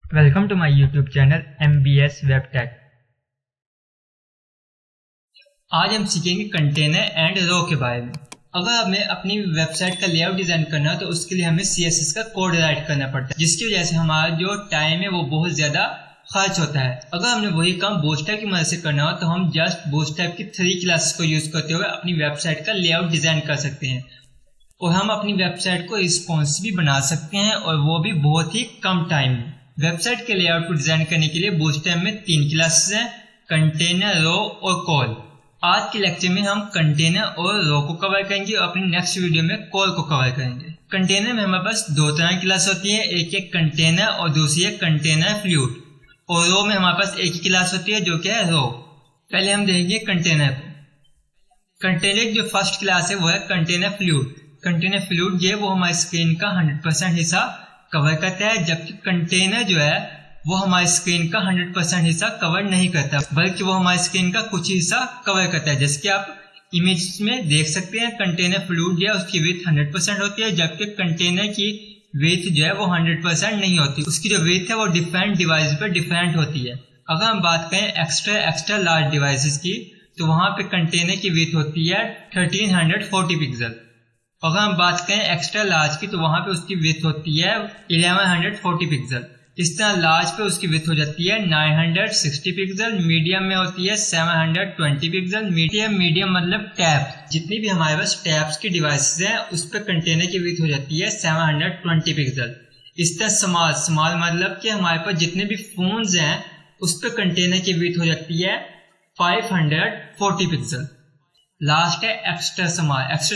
Welcome to my YouTube channel MBS web tech. आज हम सीखेंगे कंटेनर एंड रो के बारे में। अगर हमें अपनी वेबसाइट का लेआउट डिजाइन करना हो तो उसके लिए हमें CSS का कोड राइट करना पड़ता है, जिसकी वजह से हमारा जो टाइम है वो बहुत ज़्यादा खर्च होता है। अगर हमने वही काम बूटस्ट्रैप की मदद से करना हो तो हम जस्ट बूटस्ट्रैप की 3 क्लासेस को यूज़ करते हुए अपनी वेबसाइट का लेआउट डिज़ाइन कर सकते हैं और हम अपनी वेबसाइट को रिस्पॉन्सिव भी बना सकते हैं, और वो भी बहुत ही कम टाइम में। वेबसाइट के लेआउट को डिजाइन करने के लिए बूटस्ट्रैप में 3 क्लासेस हैं, कंटेनर, रो और कॉल। आज के लेक्चर में हम कंटेनर और रो को कवर करेंगे और अपनी नेक्स्ट वीडियो में कॉल को कवर करेंगे। कंटेनर में हमारे पास 2 तरह की क्लास होती है, एक है कंटेनर और दूसरी है कंटेनर फ्लूइड। और रो में हमारे पास एक ही क्लास होती है जो कि है रो। पहले हम देखेंगे कंटेनर को। कंटेनर की जो फर्स्ट क्लास है वो है कंटेनर फ्लूइड। कंटेनर फ्लूइड जो है वो हमारी स्क्रीन का 100% हिस्सा कवर करता है, जबकि कंटेनर जो है वो हमारी स्क्रीन का 100% हिस्सा कवर नहीं करता, बल्कि वो हमारी स्क्रीन का कुछ हिस्सा कवर करता है। जैसे कि आप इमेज में देख सकते हैं, कंटेनर फ्लूइड जो है उसकी विड्थ 100% होती है, जबकि कंटेनर की विड्थ जो है वो 100% नहीं होती। उसकी जो विड्थ है वो डिफरेंट डिवाइस पर डिफरेंट होती है। अगर हम बात करें एक्स्ट्रा लार्ज डिवाइसेस की, तो वहाँ पे कंटेनर की विड्थ होती है 1340 पिक्सल। अगर हम बात करें एक्स्ट्रा लार्ज की, तो वहाँ पे उसकी विड्थ होती है 1140 पिक्सल। इस तरह लार्ज पे उसकी विड्थ हो जाती है 960 पिक्सल, मीडियम में होती है 720 पिक्सल। मीडियम मतलब टैब, जितनी भी हमारे पास टैब्स की डिवाइसेस हैं उस पर कंटेनर की विड्थ हो जाती है 720 पिक्सल। इस तरह स्मॉल मतलब कि हमारे पास जितने भी फोन्स हैं उस पर कंटेनर की विड्थ हो जाती है 540 पिक्सल। लास्ट है एक्स्ट्रा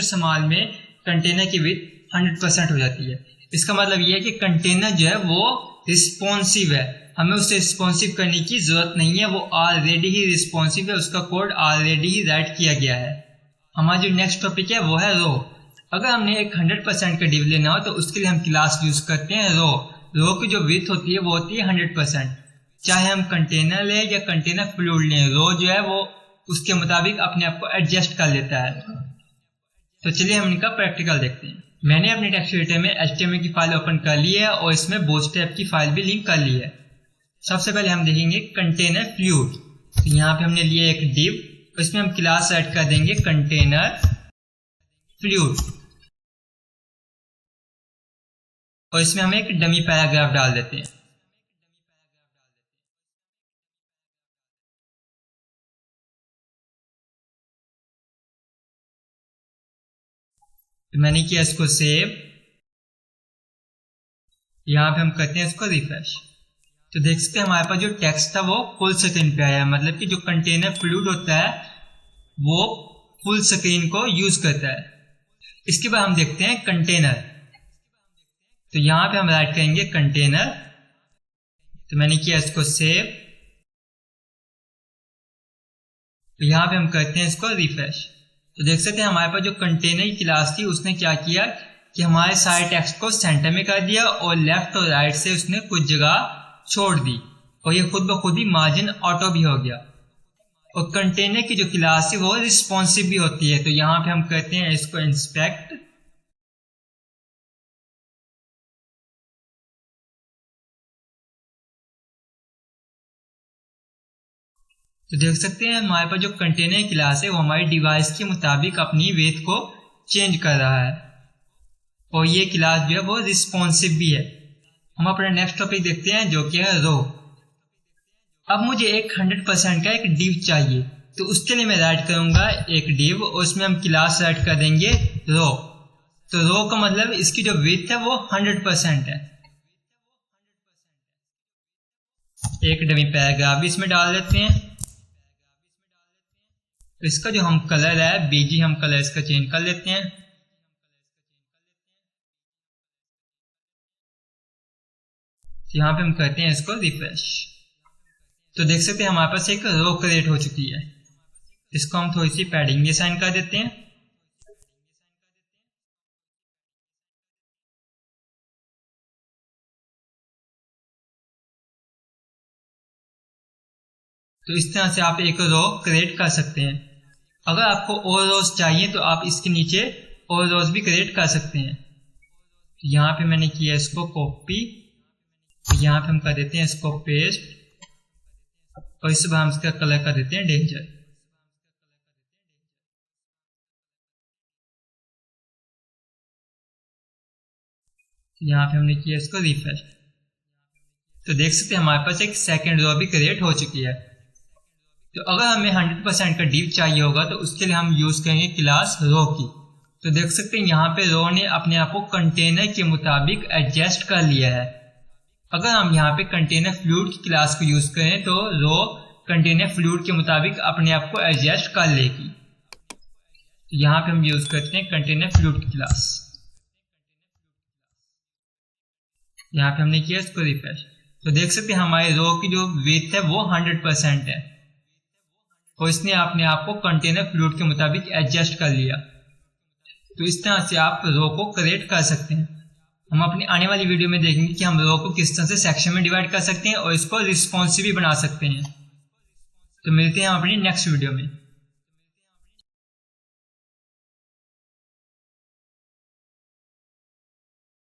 स्मॉल में कंटेनर की विड्थ 100% हो जाती है। इसका मतलब यह है कि कंटेनर जो है वो रिस्पॉन्सिव है, हमें उसे रिस्पॉन्सिव करने की जरूरत नहीं है, वो ऑलरेडी ही रिस्पॉन्सिव है, उसका कोड ऑलरेडी ही राइट किया गया है। हमारा जो नेक्स्ट टॉपिक है वो है रो। अगर हमने एक 100% का डिव लेना हो तो उसके लिए हम क्लास यूज करते हैं रो की जो विड्थ होती है वो होती है 100%। चाहे हम कंटेनर लें या कंटेनर फ्लूइड लें, रो जो है वो उसके मुताबिक अपने आप को एडजस्ट कर लेता है। तो चलिए हम इनका प्रैक्टिकल देखते हैं। मैंने अपने टेक्स्ट एडिटर में HTML की फाइल ओपन कर ली है और इसमें बूटस्ट्रैप की फाइल भी लिंक कर ली है। सबसे पहले हम देखेंगे कंटेनर फ्लूइड। तो यहाँ पे हमने लिया एक डिव, इसमें हम क्लास ऐड कर देंगे कंटेनर फ्लूइड, और इसमें हम एक डमी पैराग्राफ डाल देते हैं। तो मैंने किया इसको सेव। यहाँ पे हम करते हैं इसको रिफ्रेश। तो देख सकते हैं हमारे पास जो टेक्स्ट था वो फुल स्क्रीन पे आया, मतलब कि जो कंटेनर फ्लूइड होता है वो फुल स्क्रीन को यूज करता है। इसके बाद हम देखते हैं कंटेनर। तो यहाँ पे हम राइट करेंगे कंटेनर। तो मैंने किया इसको सेव। तो यहाँ पे हम करते हैं इसको रिफ्रेश। तो देख सकते हैं हमारे पास जो कंटेनर की क्लास थी उसने क्या किया कि हमारे सारे टेक्स्ट को सेंटर में कर दिया और लेफ्ट और राइट से उसने कुछ जगह छोड़ दी, और ये खुद ब खुद ही मार्जिन ऑटो भी हो गया। और कंटेनर की जो क्लास है वो रिस्पॉन्सिव भी होती है। तो यहाँ पे हम करते हैं इसको इंस्पेक्ट। तो देख सकते हैं हमारे पास जो कंटेनर क्लास है वो हमारी डिवाइस के मुताबिक अपनी विड्थ को चेंज कर रहा है, और ये क्लास जो है वो रिस्पॉन्सिव भी है। हम अपना नेक्स्ट टॉपिक देखते हैं जो कि है रो। अब मुझे एक 100% का एक डिव चाहिए, तो उसके लिए मैं राइट करूंगा एक डिव और उसमें हम क्लास राइट कर देंगे रो। तो रो का मतलब इसकी जो विड्थ है वो 100% है। एक डमी पैराग्राफ भी इसमें डाल देते हैं। तो इसका जो हम कलर है बीजी, हम कलर इसका चेंज कर लेते हैं। तो यहाँ पे हम करते हैं इसको रिफ्रेश। तो देख सकते हैं हमारे पास एक रो क्रिएट हो चुकी है। इसको हम थोड़ी सी पैडिंग भी असाइन कर देते हैं। तो इस तरह से आप एक रो क्रिएट कर सकते हैं। अगर आपको और रोज चाहिए तो आप इसके नीचे और रोज भी क्रिएट कर सकते हैं। तो यहाँ पे मैंने किया इसको कॉपी तो यहाँ पे हम कर देते हैं इसको पेस्ट और इस बार हम इसका कलर कर देते हैं डेंजर। यहाँ पे हमने किया इसको रिफ्रेश, तो देख सकते हैं हमारे पास एक सेकंड रो भी क्रिएट हो चुकी है। तो अगर हमें 100% का डीप चाहिए होगा तो उसके लिए हम यूज करेंगे क्लास रो की। तो देख सकते हैं यहाँ पे रो ने अपने आप को कंटेनर के मुताबिक एडजस्ट कर लिया है। अगर हम यहाँ पे कंटेनर फ्लूइड की क्लास को यूज करें तो रो कंटेनर फ्लूइड के मुताबिक अपने आप को एडजस्ट कर लेगी। तो यहाँ पे हम यूज करते हैं कंटेनर फ्लूइड की क्लास। यहाँ पे हमने किया इसको रिफ्रेश, तो देख सकते हैं हमारे रो की जो विड्थ है वो 100% है और इसने अपने आप को कंटेनर फ्लूइड के मुताबिक एडजस्ट कर लिया। तो इस तरह से आप रो को क्रिएट कर सकते हैं। हम अपनी आने वाली वीडियो में देखेंगे कि हम रो को किस तरह से सेक्शन में डिवाइड कर सकते हैं और इसको रिस्पॉन्सिव भी बना सकते हैं। तो मिलते हैं अपनी नेक्स्ट वीडियो में।